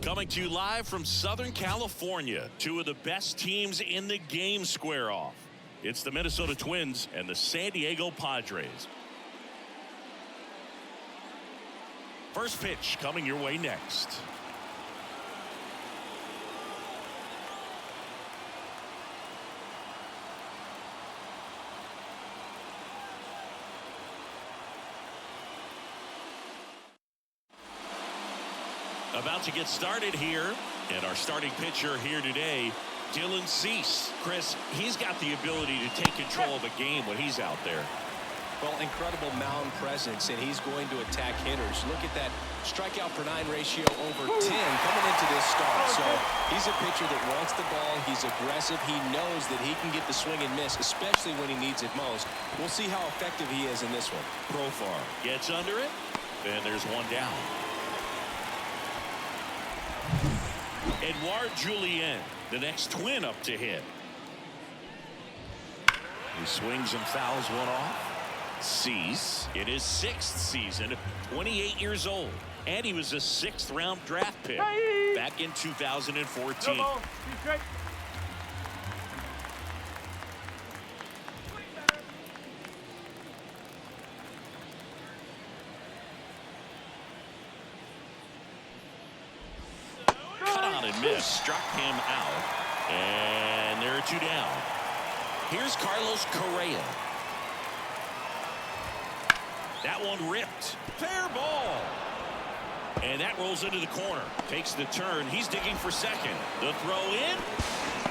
Coming to you live from Southern California, two of the best teams in the game square off. It's the Minnesota Twins and the San Diego Padres. First pitch coming your way next. About to get started here, and our starting pitcher here today, Dylan Cease. Chris, he's got the ability to take control of a game when he's out there. Well, incredible mound presence, and he's going to attack hitters. Look at that strikeout per 9 ratio over 10 coming into this start. So he's a pitcher that wants the ball. He's aggressive. He knows that he can get the swing and miss, especially when he needs it most. We'll see how effective he is in this one. Profar gets under it, and there's one down. Edouard Julien, the next Twin up to hit. He swings and fouls one off. Cease in his 6th season, 28 years old, and he was a 6th round draft pick back in 2014. Cut on and miss, struck him out, and there are 2 down. Here's Carlos Correa. That one ripped. Fair ball. And that rolls into the corner. Takes the turn. He's digging for second. The throw in.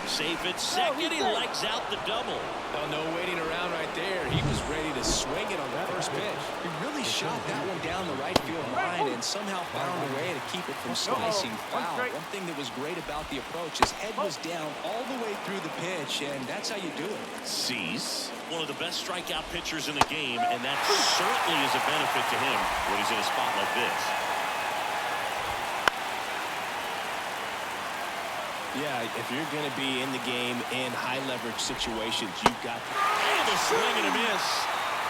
Safe at second. He legs out the double. Well, no waiting around right there. He was ready to swing it on the first pitch. He really shot that one down the right field line and somehow found a way to keep it from slicing foul. One thing that was great about the approach, his head was down all the way through the pitch, and that's how you do it. Cease, one of the best strikeout pitchers in the game, and that certainly is a benefit to him when he's in a spot like this. Yeah, if you're going to be in the game in high leverage situations, you've got to. And a swing and a miss.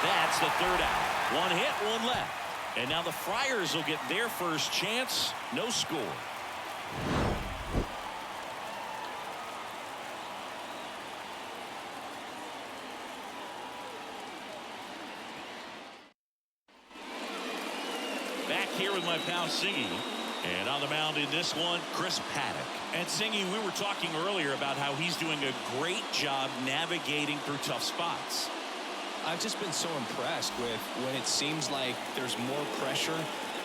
That's the 3rd out. 1 hit, 1 left. And now the Friars will get their first chance. No score. Back here with my pal Singy. And on the mound in this one, Chris Paddock. And Singy, we were talking earlier about how he's doing a great job navigating through tough spots. I've just been so impressed with when it seems like there's more pressure,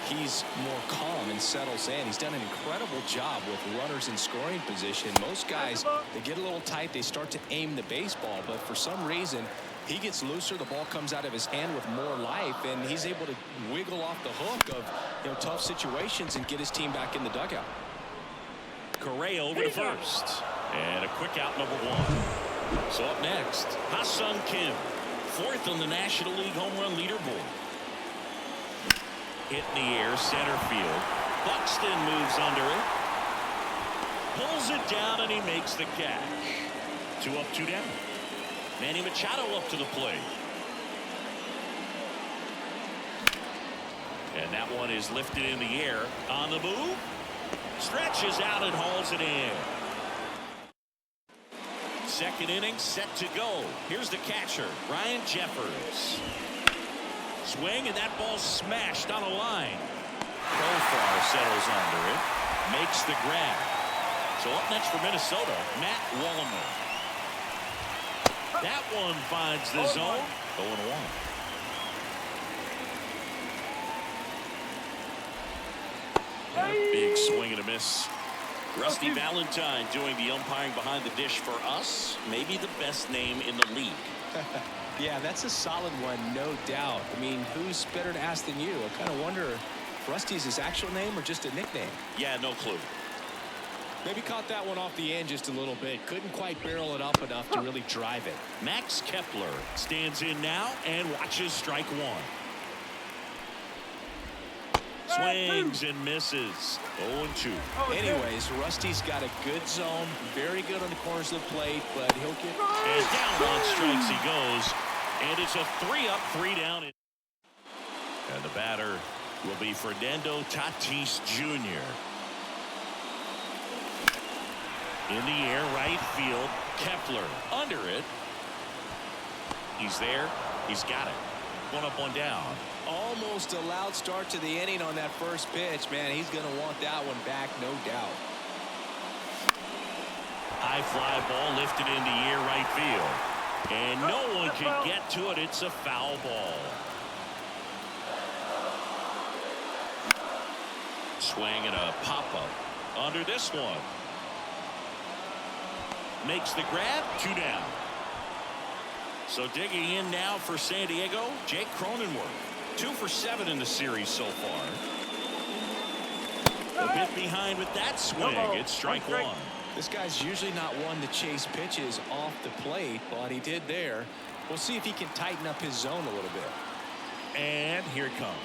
he's more calm and settles in. He's done an incredible job with runners in scoring position. Most guys, they get a little tight, they start to aim the baseball, but for some reason, he gets looser, the ball comes out of his hand with more life, and he's able to wiggle off the hook of tough situations and get his team back in the dugout. Correa over to first. And a quick out, number 1. So up next, Ha-Sung Kim, 4th on the National League home run leaderboard. Hit in the air, center field. Buxton moves under it. Pulls it down, and he makes the catch. 2 up, 2 down. Manny Machado up to the plate. And that one is lifted in the air. On the move. Stretches out and hauls it in. 2nd inning set to go. Here's the catcher, Ryan Jeffers. Swing, and that ball smashed on a line. Profar settles under it. Makes the grab. So up next for Minnesota, Matt Wallner. That one finds the zone. 0-1. And a big swing and a miss. Rusty Valentine doing the umpiring behind the dish for us. Maybe the best name in the league. Yeah, that's a solid one, no doubt. I mean, who's better to ask than you? I kind of wonder if Rusty's his actual name or just a nickname. Yeah, no clue. Maybe caught that one off the end just a little bit. Couldn't quite barrel it up enough to really drive it. Max Kepler stands in now and watches strike 1. Swings and misses. 0-2. Anyways, Rusty's got a good zone. Very good on the corners of the plate, but he'll get. And down on strikes he goes. And it's a 3 up, 3 down. And the batter will be Fernando Tatis Jr. In the air, right field. Kepler under it. He's there. He's got it. One up, one down. Almost a loud start to the inning on that first pitch. Man, he's going to want that one back, no doubt. High fly ball lifted in the air, right field. And no one can get to it. It's a foul ball. Swing and a pop-up under this one. Makes the grab, 2 down. So digging in now for San Diego, Jake Cronenworth. 2 for 7 in the series so far. A bit behind with that swing. It's strike 1. This guy's usually not one to chase pitches off the plate, but he did there. We'll see if he can tighten up his zone a little bit. And here it comes.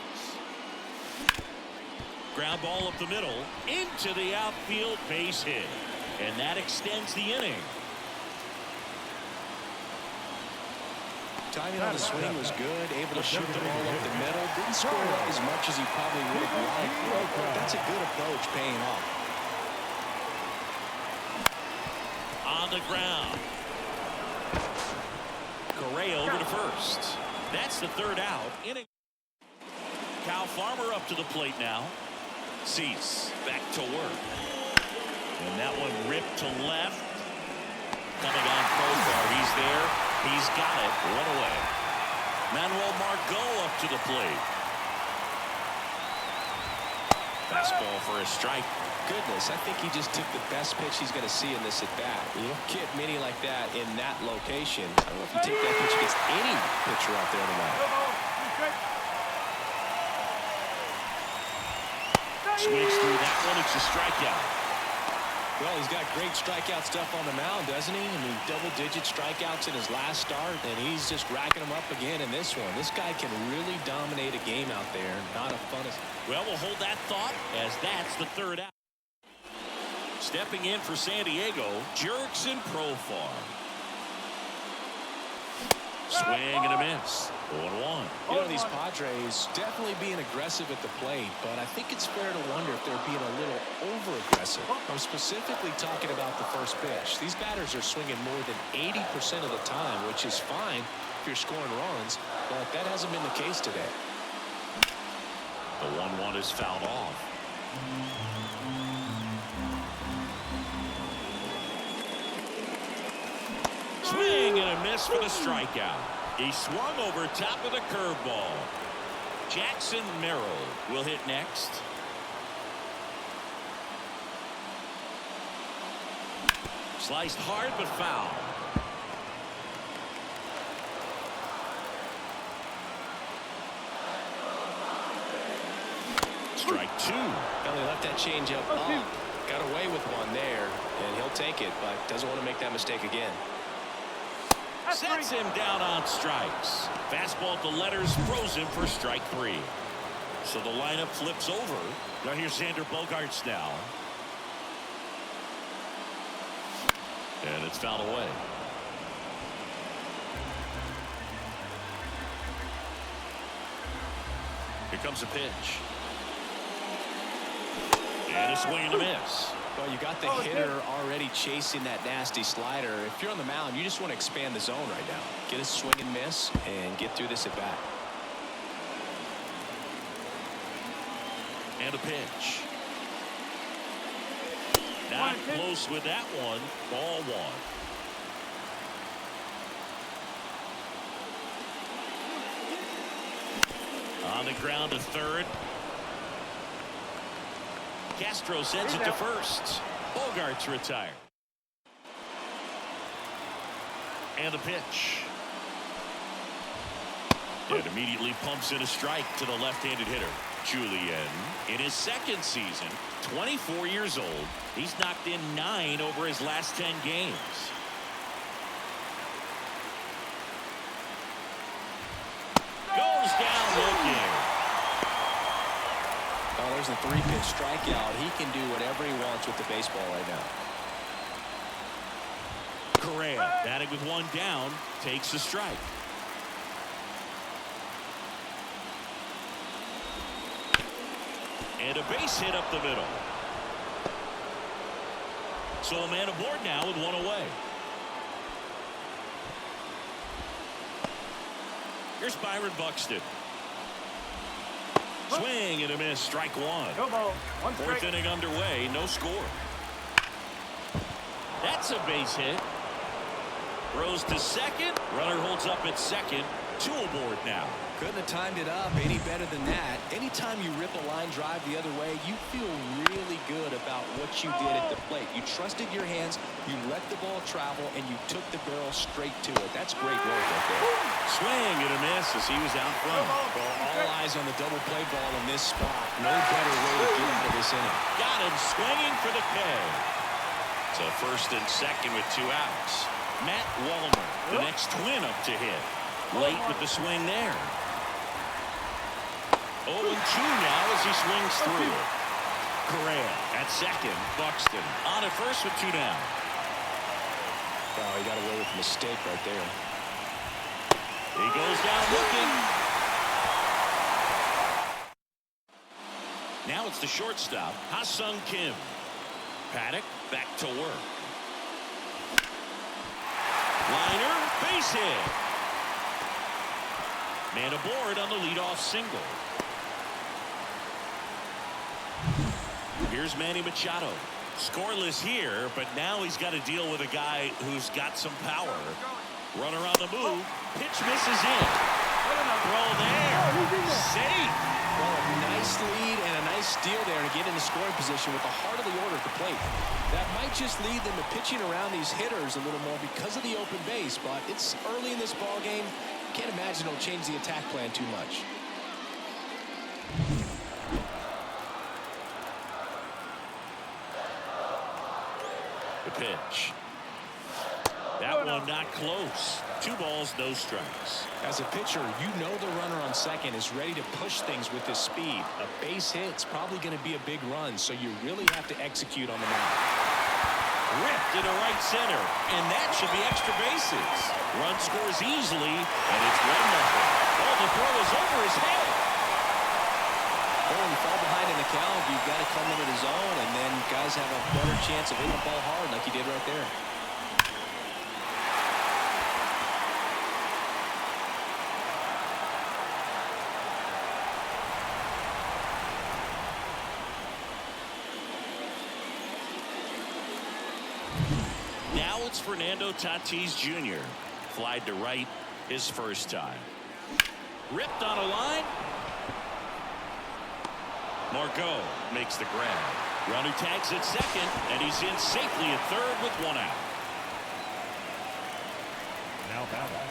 Ground ball up the middle into the outfield, base hit. And that extends the inning. Timing on the swing was good, able to shoot the ball up the middle. Didn't score as much as he probably would have liked, but that's a good approach, paying off. On the ground. Correa over to first. That's the 3rd out. Inning. Kyle Farmer up to the plate now. Cease back to work. And that one ripped to left. Coming on Profar. He's there. He's got it. 1 away. Manuel Margot up to the plate. Fastball for a strike. Goodness, I think he just took the best pitch he's going to see in this at bat. You don't get many like that in that location. I don't know if you take that pitch against any pitcher out there tonight. Swings through that one. It's a strikeout. Well, he's got great strikeout stuff on the mound, doesn't he? I mean, double-digit strikeouts in his last start, and he's just racking them up again in this one. This guy can really dominate a game out there. Not a fun. Well, we'll hold that thought as that's the 3rd out. Stepping in for San Diego, Jurickson Profar. Swing and a miss. 0-1. You know, these Padres definitely being aggressive at the plate, but I think it's fair to wonder if they're being a little over-aggressive. I'm specifically talking about the first pitch. These batters are swinging more than 80% of the time, which is fine if you're scoring runs, but that hasn't been the case today. The 1-1 is fouled off. Swing and a miss for the strikeout. He swung over top of the curveball. Jackson Merrill will hit next. Sliced hard but foul. Strike 2. Well, he left that changeup up. Got away with one there, and he'll take it, but doesn't want to make that mistake again. Sets him down on strikes. Fastball to letters, throws him for strike 3. So the lineup flips over. Now here's Xander Bogaerts now. And it's fouled away. Here comes a pitch. And a swing and a miss. Well, you got the hitter already chasing that nasty slider. If you're on the mound, you just want to expand the zone right now. Get a swing and miss and get through this at bat. And a pitch. Not close with that one. Ball 1. On the ground to third. Castro sends it to first. Bogaerts retired. And the pitch. And immediately pumps in a strike to the left-handed hitter. Julian, in his 2nd season, 24 years old. He's knocked in 9 over his last 10 games. Goes down looking. Oh, there's a 3-pitch strikeout. He can do whatever he wants with the baseball right now. Correa, batting with 1 down, takes a strike. And a base hit up the middle. So a man aboard now with one away. Here's Byron Buxton. Swing and a miss. Strike one. Fourth inning underway. No score. That's a base hit. Throws to second. Runner holds up at second. Two aboard now. Couldn't have timed it up any better than that. Anytime you rip a line drive the other way, you feel really good about what you did at the plate. You trusted your hands, you let the ball travel, and you took the barrel straight to it. That's great work right there. Swing and a miss as he was out front. Well, all eyes on the double play ball in this spot. No better way to get out of this inning. Got him swinging for the pay. So first and second with two outs. Matt Wallner, the next twin up to hit. Late with the swing there. 0-2 now as he swings through. Correa at second. Buxton on at first with two down. Wow, he got away with a mistake right there. He goes down looking. Now it's the shortstop, Ha-Sung Kim. Paddock back to work. Liner, base hit. Man aboard on the leadoff single. Here's Manny Machado. Scoreless here, but now he's got to deal with a guy who's got some power. Runner on the move. Pitch misses in. Throw there. Safe. Well, a nice lead and a nice steal there to get into scoring position with the heart of the order at the plate. That might just lead them to pitching around these hitters a little more because of the open base, but it's early in this ball game. Can't imagine it'll change the attack plan too much. The pitch. That one not close. 2 balls, no strikes. As a pitcher, you know the runner on second is ready to push things with his speed. A base hit's probably going to be a big run, so you really have to execute on the mound. Ripped into right center, and that should be extra bases. Run scores easily, and it's 1-0. Oh, the throw is over his head. Well, when you fall behind in the count, you've got to come into the zone, and then guys have a better chance of hitting the ball hard like he did right there. Now it's Fernando Tatis Jr. Flied to right his first time. Ripped on a line. Margot makes the grab. Runner tags at second, and he's in safely at third with 1 out. Now batting.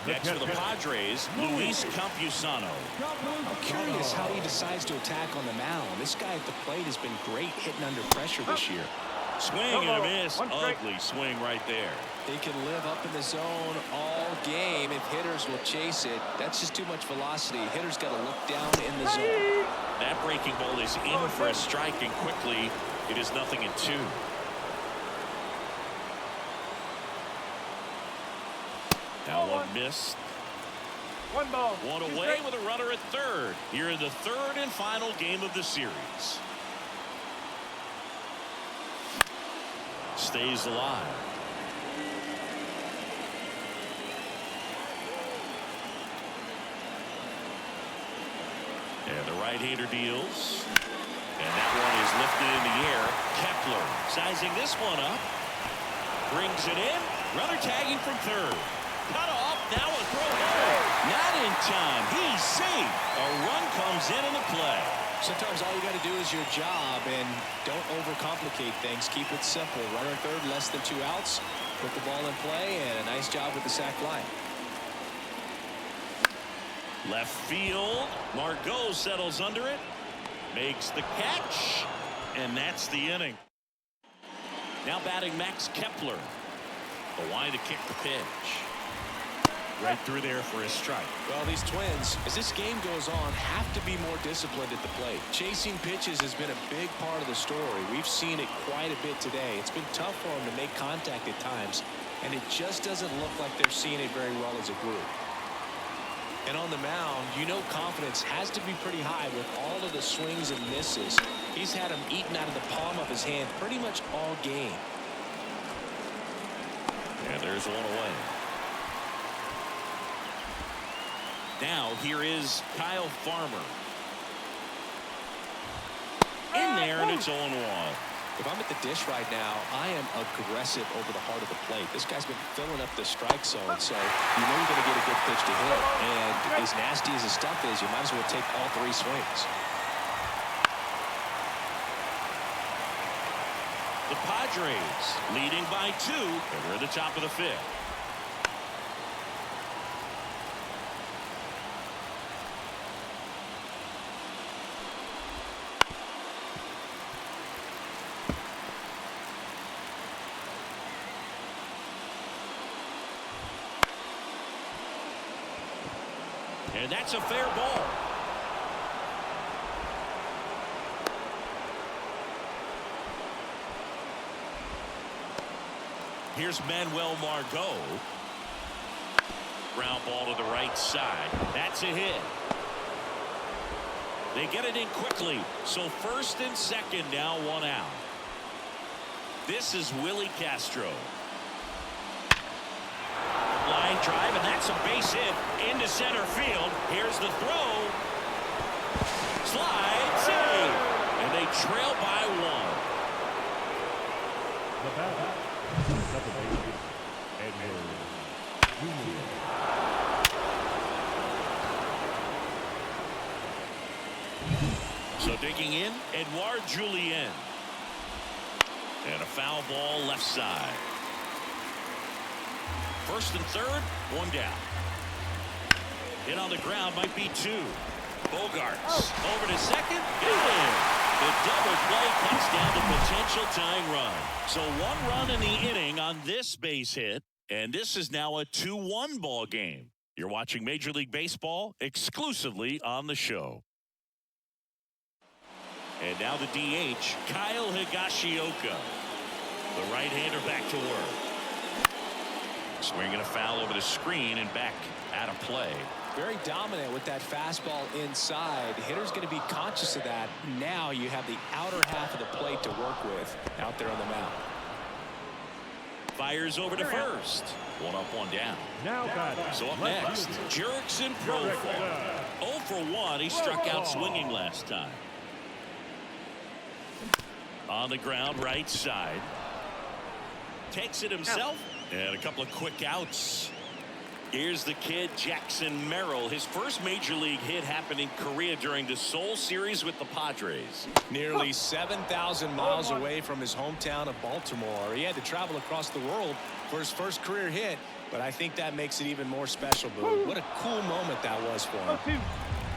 Next for the Padres, Willi Campusano. I'm curious how he decides to attack on the mound. This guy at the plate has been great hitting under pressure this year. Swing and a miss. Ugly swing right there. He can live up in the zone all game if hitters will chase it. That's just too much velocity. Hitters got to look down in the zone. That breaking ball is in for a strike, and quickly it is 0-2. Now one missed. 1 ball. 1 away with a runner at third. Here in the third and final game of the series. Stays alive. And the right-hander deals. And that one is lifted in the air. Kepler sizing this one up. Brings it in. Runner tagging from third. Cut off. Now a throw home. Not in time. He's safe. A run comes in the play. Sometimes all you got to do is your job, and don't overcomplicate things. Keep it simple. Runner third, less than 2 outs. Put the ball in play, and a nice job with the sac fly. Left field. Margot settles under it. Makes the catch. And that's the inning. Now batting Max Kepler. The line to kick the pitch. Right through there for a strike. Well, these Twins, as this game goes on, have to be more disciplined at the plate. Chasing pitches has been a big part of the story. We've seen it quite a bit today. It's been tough for them to make contact at times, and it just doesn't look like they're seeing it very well as a group. And on the mound, you know confidence has to be pretty high with all of the swings and misses. He's had them eaten out of the palm of his hand pretty much all game. There's one away. Now here is Kyle Farmer. In there, and it's 0-1. If I'm at the dish right now, I am aggressive over the heart of the plate. This guy's been filling up the strike zone, so you know you're going to get a good pitch to hit. And as nasty as the stuff is, you might as well take all 3 swings. The Padres leading by 2. And we're at the top of the 5th. And that's a fair ball. Here's Manuel Margot. Ground ball to the right side. That's a hit. They get it in quickly. So first and second, now 1 out. This is Willi Castro. Line drive, and that's a base hit into center field. Here's the throw. Slide, save. And they trail by 1. The batter, double bases, Edward Jr. So digging in, Edouard Julien. And a foul ball left side. First and third, 1 down. Hit on the ground might be 2. Bogarts over to second. Get in. The double play cuts down the potential tying run. So 1 run in the inning on this base hit. And this is now a 2-1 ball game. You're watching Major League Baseball exclusively on the show. And now the DH, Kyle Higashioka. The right-hander back to work. Swinging a foul over the screen and back out of play. Very dominant with that fastball inside. The hitter's going to be conscious of that. Now you have the outer half of the plate to work with out there on the mound. Fires over to first. 1 up, 1 down. Now batting. So up next, Jurickson Profar. 0 for 1. He struck out swinging last time. On the ground, right side. Takes it himself. And a couple of quick outs. Here's the kid, Jackson Merrill. His first major league hit happened in Korea during the Seoul series with the Padres. Nearly 7,000 miles away from his hometown of Baltimore. He had to travel across the world for his first career hit, but I think that makes it even more special, Boo. What a cool moment that was for him.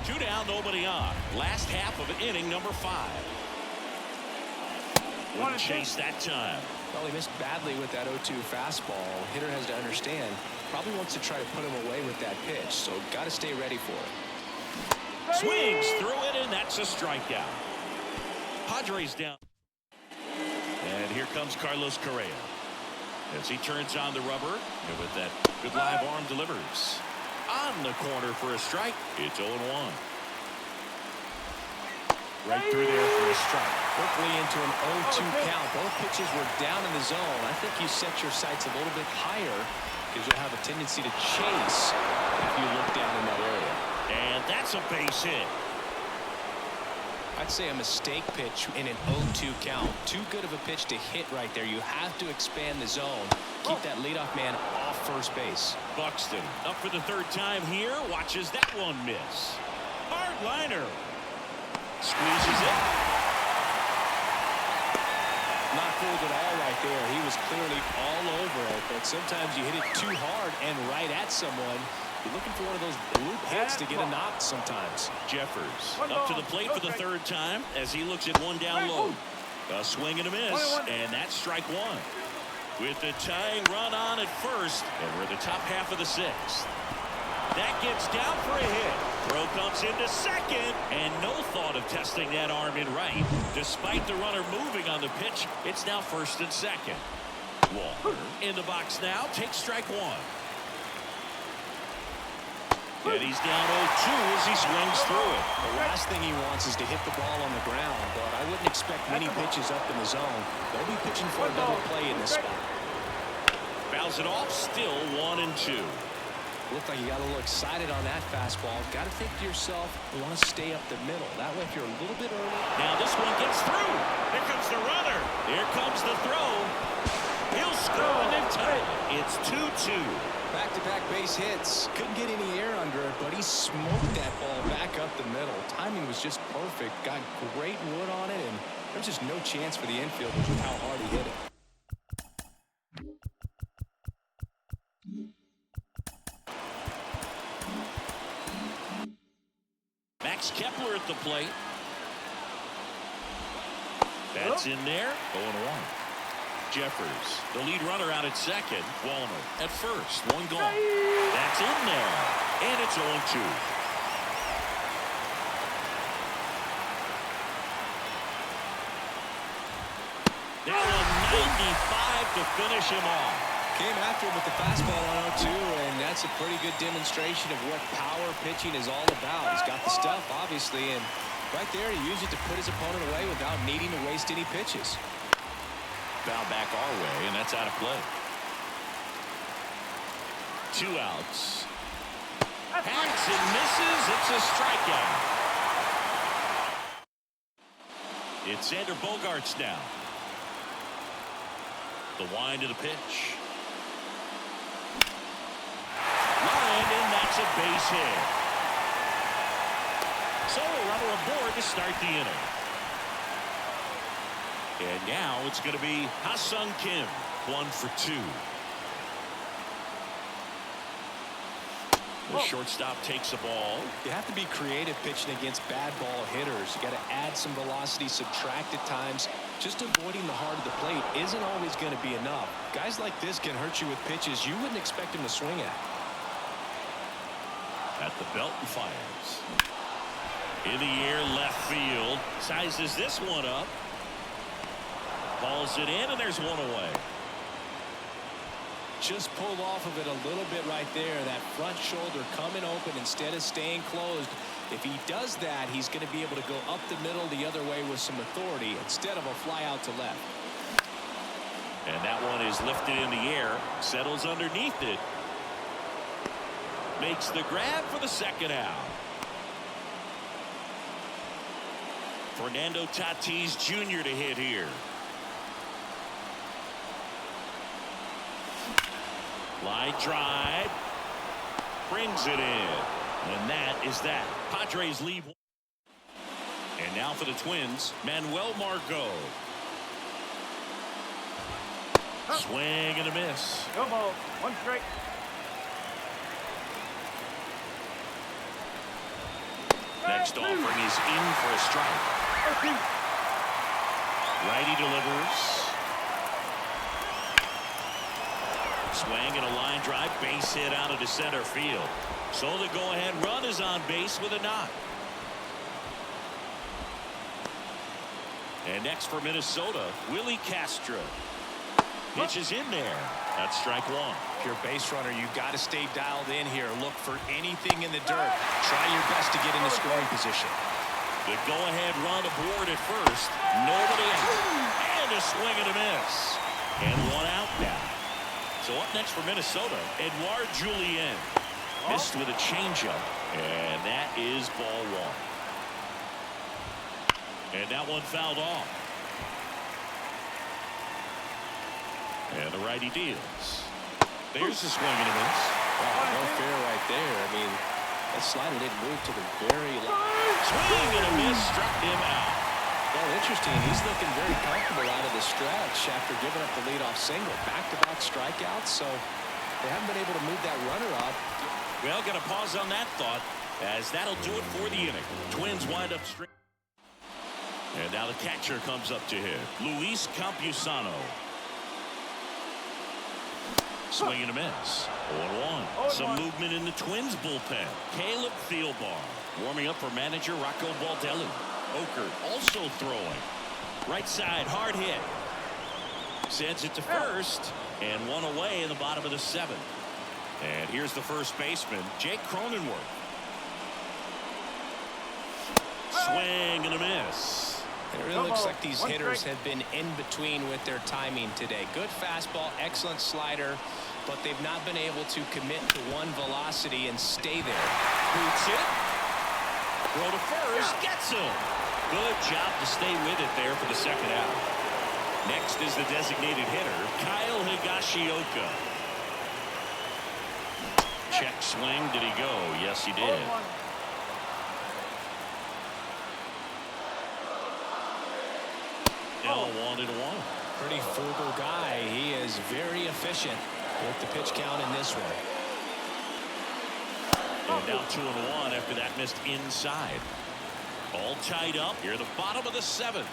2 down, nobody on. Last half of inning number 5. Wouldn't chase that time. Well, he missed badly with that 0-2 fastball. Hitter has to understand. Probably wants to try to put him away with that pitch, so got to stay ready for it. Swings through it, and that's a strikeout. Padres down. And here comes Carlos Correa. As he turns on the rubber, and with that good live arm delivers. On the corner for a strike. It's 0-1. Right through there for a strike. Quickly into an 0-2 count. Both pitches were down in the zone. I think you set your sights a little bit higher because you'll have a tendency to chase if you look down in that area. And that's a base hit. I'd say a mistake pitch in an 0-2 count. Too good of a pitch to hit right there. You have to expand the zone. Keep that leadoff man off first base. Buxton up for the 3rd time here. Watches that one miss. Hard liner. Squeezes it. Not fooled at all right there. He was clearly all over it, but sometimes you hit it too hard and right at someone. You're looking for one of those bloop hits to get a knock sometimes. Jeffers up to the plate for the 3rd time as he looks at 1 down low. A swing and a miss, and that's strike 1. With the tying run on at first, and we're in the top half of the 6th. That gets down for a hit. Throw comes into second, and no thought of testing that arm in right. Despite the runner moving on the pitch, it's now 1st and 2nd. Wallner in the box now, takes strike 1. And he's down 0-2 as he swings through it. The last thing he wants is to hit the ball on the ground, but I wouldn't expect many pitches up in the zone. They'll be pitching for a double play in this spot. Fouls it off. Still 1-2. Looked like you got a little excited on that fastball. Got to think to yourself, you want to stay up the middle. That way, if you're a little bit early. Now this one gets through. Here comes the runner. Here comes the throw. He'll score and then tie it. It's 2-2. Back-to-back base hits. Couldn't get any air under it, but he smoked that ball back up the middle. Timing was just perfect. Got great wood on it, and there's just no chance for the infielders with how hard he hit it. Max Kepler at the plate. That's in there. 0-1. Jeffers, the lead runner out at second. Wallner at first. One gone. That's in there. And it's 0-2. That one 95 to finish him off. Came after him with the fastball on 0-2, and that's a pretty good demonstration of what power pitching is all about. He's got the stuff, obviously, and right there he used it to put his opponent away without needing to waste any pitches. Foul back our way, and that's out of play. 2 outs. Hacks and misses. It's a strikeout. It's Xander Bogaerts now. The wind of the pitch. Line, and that's a base hit. So a runner aboard to start the inning. And now it's going to be Ha-Sung Kim, 1 for 2. The shortstop takes the ball. You have to be creative pitching against bad ball hitters. You got to add some velocity, subtract at times. Just avoiding the heart of the plate isn't always going to be enough. Guys like this can hurt you with pitches you wouldn't expect him to swing at. At the belt and fires. In the air, left field. Sizes this one up. Balls it in, and there's one away. Just pulled off of it a little bit right there. That front shoulder coming open instead of staying closed. If he does that, he's going to be able to go up the middle the other way with some authority instead of a fly out to left. And that one is lifted in the air, settles underneath it. Makes the grab for the second out. Fernando Tatis Jr. to hit here. Line drive. Brings it in. And that is that. Padres lead. And now for the Twins, Manuel Margot. Swing and a miss. No ball. 1 strike. Next offering is in for a strike. Righty delivers. Swing and a line drive, base hit out into center field. So the go-ahead run is on base with a knock. And next for Minnesota, Willi Castro. Pitches in there. That's strike 1. If you're a base runner, you've got to stay dialed in here. Look for anything in the dirt. Try your best to get into scoring position. The go-ahead run aboard at first. Nobody out. And a swing and a miss. And 1 out now. So up next for Minnesota, Edouard Julien. Missed with a changeup. And that is ball 1. And that one fouled off. And the righty deals. There's the swing and a miss. Oh, no fair right there. I mean, that slider didn't move to the very line. Swing and a miss, struck him out. Well, interesting. He's looking very comfortable out of the stretch after giving up the leadoff single. Back-to-back strikeouts, so they haven't been able to move that runner up. Well, got to pause on that thought, as that'll do it for the inning. Twins wind up straight. And now the catcher comes up to him, Willi Campusano. Swing and a miss. 0-1. Some movement in the Twins bullpen. Caleb Thielbar warming up for manager Rocco Baldelli. Oker also throwing. Right side, hard hit. Sends it to first, and 1 away in the bottom of the 7th. And here's the first baseman, Jake Cronenworth. Swing and a miss. It really looks like these hitters have been in between with their timing today. Good fastball, excellent slider. but they've not been able to commit to one velocity and stay there. Boots it. Throw to first. Gets him. Good job to stay with it there for the second out. Next is the designated hitter, Kyle Higashioka. Check swing. Did he go? Yes, he did. Now 1-1. Pretty frugal guy. He is very efficient with the pitch count in this one. And now 2-1 after that missed inside. All tied up here at the bottom of the 7th.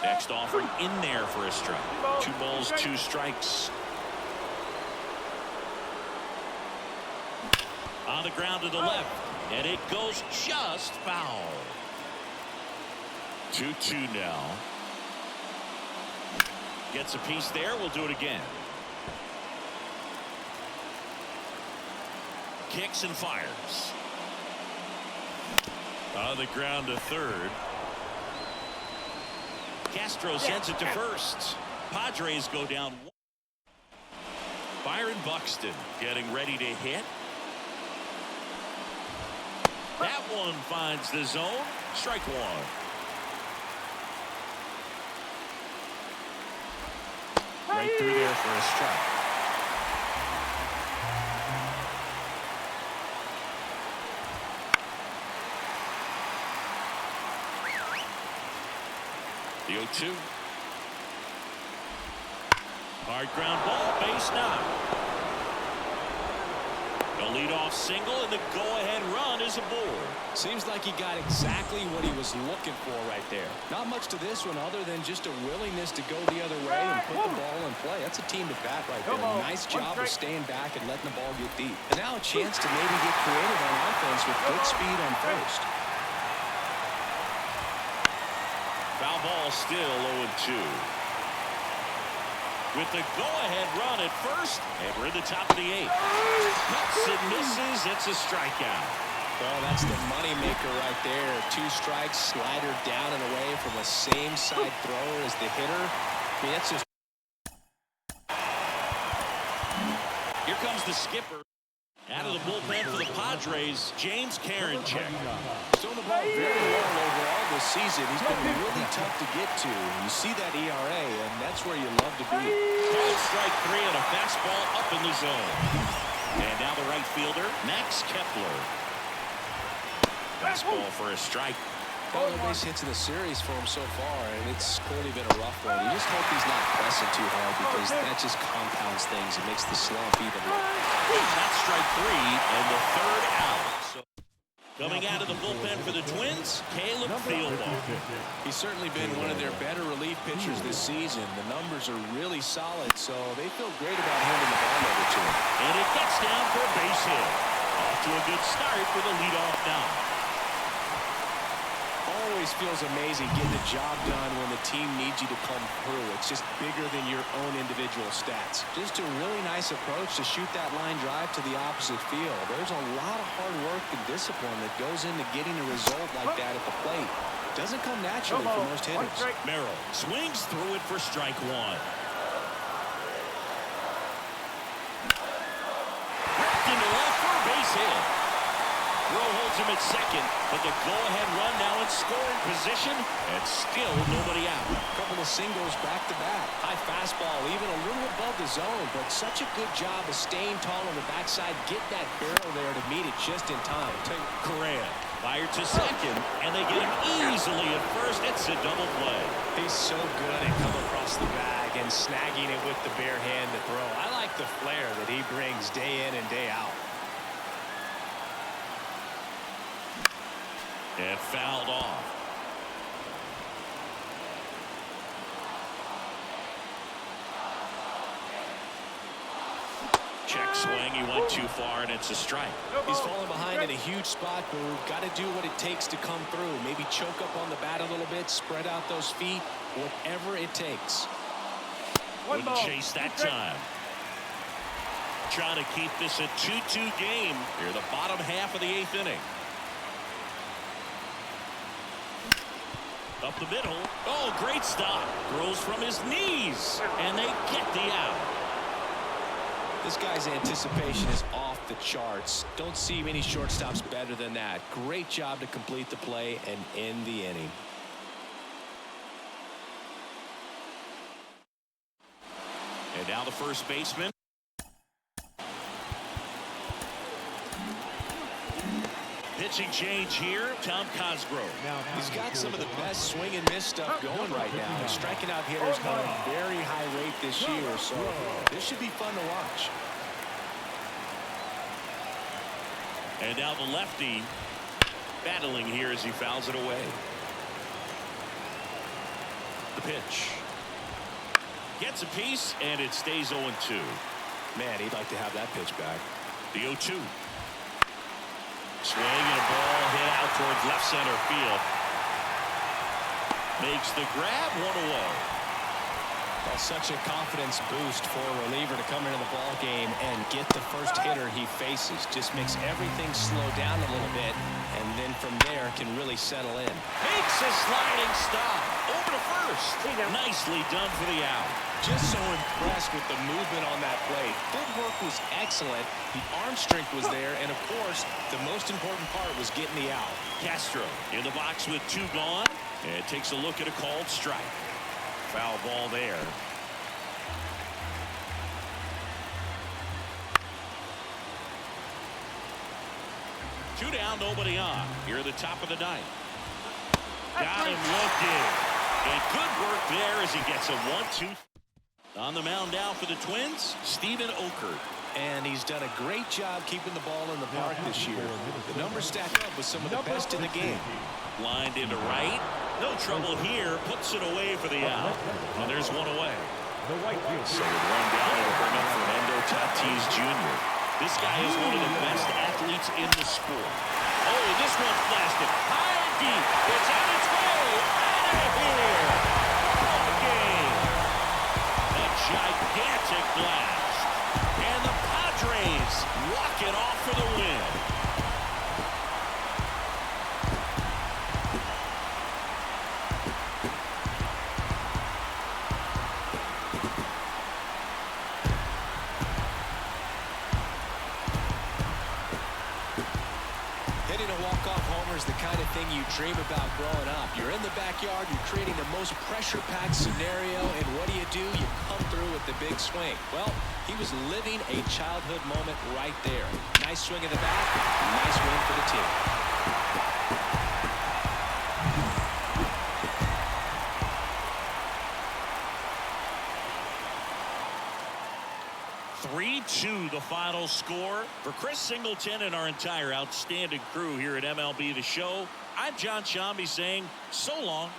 Next offering in there for a strike. 2 balls, 2 strikes. On the ground to the left. And it goes just foul. 2-2 now. Gets a piece there. We'll do it again. Kicks and fires. On the ground to third. Castro sends it to first. Padres go down 1. Byron Buxton getting ready to hit. That one finds the zone. Strike 1. Right through there for a strike. The 0-2. Hard ground ball, base knock. A leadoff single, and the go-ahead run is aboard. Seems like he got exactly what he was looking for right there. Not much to this one other than just a willingness to go the other way and put the ball in play. That's a team to bat right there. Nice job of staying back and letting the ball get deep. And now a chance to maybe get creative on offense with good speed on first. Foul ball still 0-2. With the go-ahead run at first, and we're in the top of the 8th. Cuts and misses. It's a strikeout. Well, that's the moneymaker right there. 2 strikes, slider down and away from the same side thrower as the hitter. I mean, that's just. Here comes the skipper. Out of the bullpen for the Padres, James Karinchak. Throwing the ball very well overall this season. He's been really tough to get to. You see that ERA, and that's where you love to be. Called strike 3 and a fastball up in the zone. And now the right fielder, Max Kepler. Fastball for a strike. All the base hits in the series for him so far, and it's clearly been a rough one. You just hope he's not pressing too hard because that just compounds things. It makes the slump even worse. That's strike 3 and the 3rd out. So coming out of the bullpen for the Twins, Caleb Fieldball. He's certainly been one of their better relief pitchers this season. The numbers are really solid, so they feel great about handing the ball over to him. And it gets down for a base hit. Off to a good start with a leadoff knock. Always feels amazing getting the job done when the team needs you to come through. It's just bigger than your own individual stats. Just a really nice approach to shoot that line drive to the opposite field. There's a lot of hard work and discipline that goes into getting a result like that at the plate. Doesn't come naturally for most hitters. Merrill swings through it for strike 1. Ripped into left for a base hit. Rowe holds him at second, but the go-ahead run now in scoring position, and still nobody out. A couple of singles back-to-back. High fastball, even a little above the zone, but such a good job of staying tall on the backside, get that barrel there to meet it just in time. Correa fired to second, and they get him easily at first. It's a double play. He's so good at coming across the bag and snagging it with the bare hand to throw. I like the flair that he brings day in and day out. And fouled off. Check swing. He went too far, and it's a strike. He's falling behind in a huge spot, but we've got to do what it takes to come through. Maybe choke up on the bat a little bit, spread out those feet, whatever it takes. Wouldn't chase that time. Trying to keep this a 2-2 game here, the bottom half of the 8th inning. Up the middle. Oh, great stop. Throws from his knees. And they get the out. This guy's anticipation is off the charts. Don't see many shortstops better than that. Great job to complete the play and end the inning. And now the first baseman. Pitching change here, Tom Cosgrove. He's got some of the best swing and miss stuff going right now. He's striking out hitters at a very high rate this year, so this should be fun to watch. And now the lefty battling here as he fouls it away. The pitch. Gets a piece, and it stays 0-2. Man, he'd like to have that pitch back. The 0-2. Swing and a ball hit out towards left center field. Makes the grab, 1 away. Well, such a confidence boost for a reliever to come into the ball game and get the first hitter he faces. Just makes everything slow down a little bit, and then from there can really settle in. Makes a sliding stop over to first. Nicely done for the out. Just so impressed with the movement on that play. Footwork was excellent. The arm strength was there, and of course, the most important part was getting the out. Castro in the box with 2 gone, and takes a look at a called strike. Foul ball there. Two down, nobody on. Here at the top of the 9th. Got him looking. And good work there as he gets a 1-2. On the mound now for the Twins, Steven Okert. And he's done a great job keeping the ball in the park this year. The numbers stack up with some of the best in the game. Lined into right. No trouble here. Puts it away for the out. Well, there's 1 away. The right field. So with 1 down, it'll bring up Fernando Tatis Jr. This guy is one of the best athletes in the sport. Oh, this one's blasted. High and deep. It's on its way. Out of here. Ball game. A gigantic blast. And the Padres walk it off for the win. Hitting a walk-off homer is the kind of thing you dream about growing up. You're in the backyard, you're creating the most pressure-packed scenario, and what do? You come through with the big swing. Well, he was living a childhood moment right there. Nice swing of the bat, nice win for the team. 3-2 the final score. For Chris Singleton and our entire outstanding crew here at MLB The Show, I'm John Shambi saying so long.